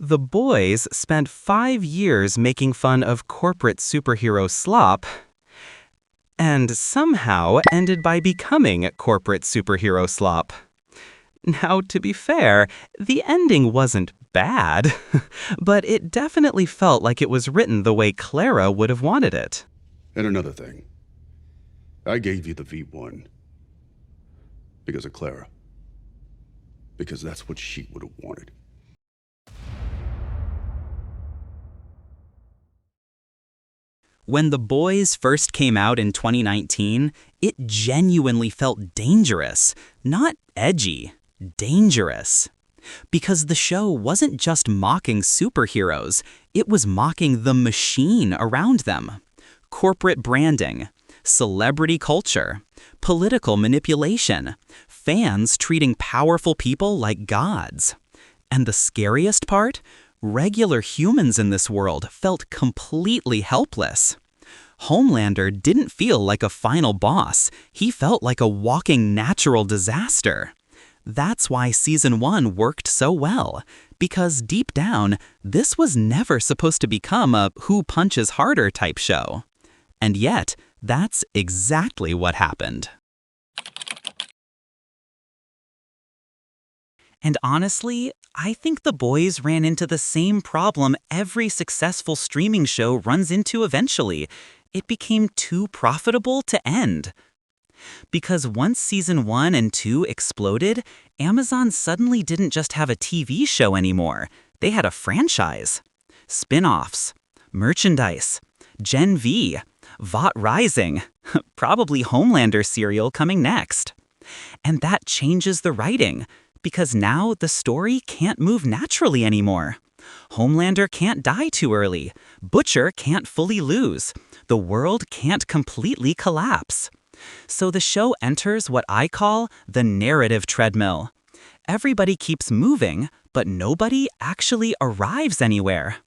The boys spent 5 years making fun of corporate superhero slop, and somehow ended by becoming corporate superhero slop. Now, to be fair, the ending wasn't bad, but it definitely felt like it was written the way Clara would have wanted it. And another thing, I gave you the V1 because of Clara. Because that's what she would have wanted. When The Boys first came out in 2019, it genuinely felt dangerous, not edgy, dangerous. Because the show wasn't just mocking superheroes, it was mocking the machine around them. Corporate branding, celebrity culture, political manipulation, fans treating powerful people like gods. And the scariest part? Regular humans in this world felt completely helpless. Homelander didn't feel like a final boss, he felt like a walking natural disaster. That's why Season 1 worked so well, because deep down, this was never supposed to become a who punches harder type show. And yet, that's exactly what happened. And honestly, I think The Boys ran into the same problem every successful streaming show runs into eventually. It became too profitable to end. Because once Season 1 and 2 exploded, Amazon suddenly didn't just have a TV show anymore. They had a franchise. Spin-offs, merchandise, Gen V, Vought Rising, probably Homelander serial coming next. And that changes the writing, because now the story can't move naturally anymore. Homelander can't die too early. Butcher can't fully lose. The world can't completely collapse. So the show enters what I call the narrative treadmill. Everybody keeps moving, but nobody actually arrives anywhere.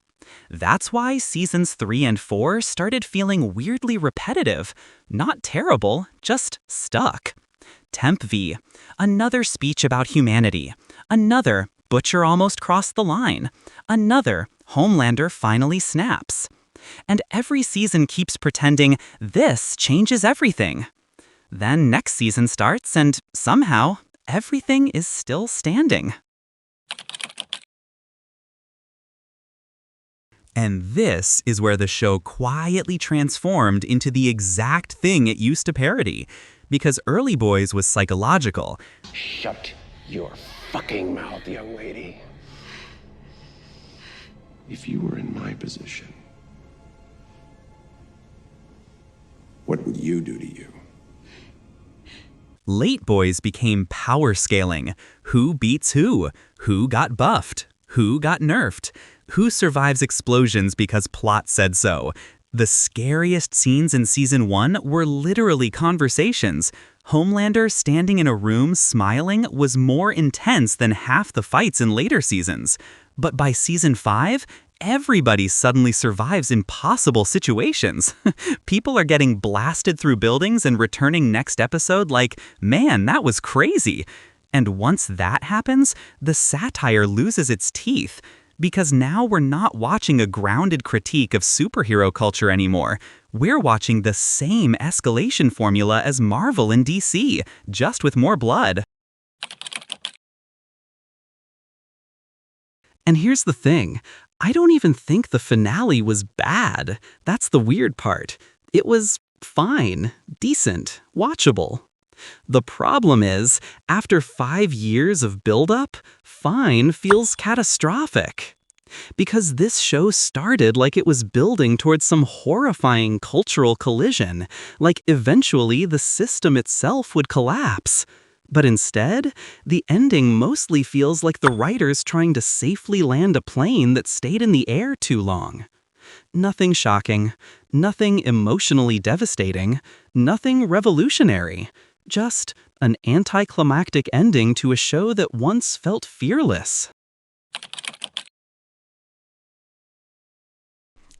That's why seasons 3 and 4 started feeling weirdly repetitive. Not terrible, just stuck. Temp V, another speech about humanity. Another, Butcher almost crossed the line. Another, Homelander finally snaps. And every season keeps pretending this changes everything. Then next season starts and somehow everything is still standing. And this is where the show quietly transformed into the exact thing it used to parody. Because Early Boys was psychological. Shut your fucking mouth, young lady. If you were in my position, what would you do to you? Late Boys became power scaling. Who beats who? Who got buffed? Who got nerfed? Who survives explosions because plot said so? The scariest scenes in Season 1 were literally conversations. Homelander standing in a room smiling was more intense than half the fights in later seasons. But by Season 5, everybody suddenly survives impossible situations. People are getting blasted through buildings and returning next episode like, man, that was crazy. And once that happens, the satire loses its teeth. Because now we're not watching a grounded critique of superhero culture anymore. We're watching the same escalation formula as Marvel and DC, just with more blood. And here's the thing. I don't even think the finale was bad. That's the weird part. It was fine, decent, watchable. The problem is, after 5 years of build-up, fine feels catastrophic. Because this show started like it was building towards some horrifying cultural collision, like eventually the system itself would collapse. But instead, the ending mostly feels like the writers trying to safely land a plane that stayed in the air too long. Nothing shocking, nothing emotionally devastating, nothing revolutionary. Just an anticlimactic ending to a show that once felt fearless.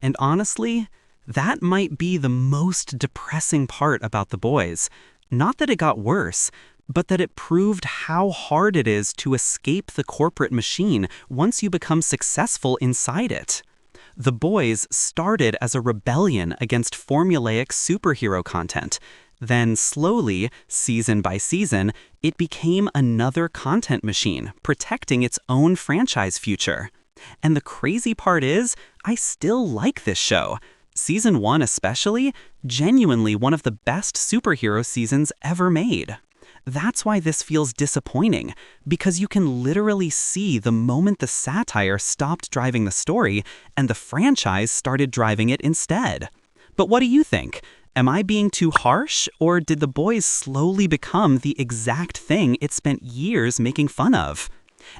And honestly, that might be the most depressing part about The Boys. Not that it got worse, but that it proved how hard it is to escape the corporate machine once you become successful inside it. The Boys started as a rebellion against formulaic superhero content. Then slowly, season by season, it became another content machine, protecting its own franchise future. And the crazy part is, I still like this show. Season 1 especially, genuinely one of the best superhero seasons ever made. That's why this feels disappointing, because you can literally see the moment the satire stopped driving the story and the franchise started driving it instead. But what do you think? Am I being too harsh, or did The Boys slowly become the exact thing it spent years making fun of?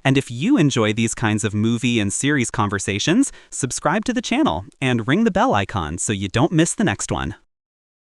And if you enjoy these kinds of movie and series conversations, subscribe to the channel and ring the bell icon so you don't miss the next one.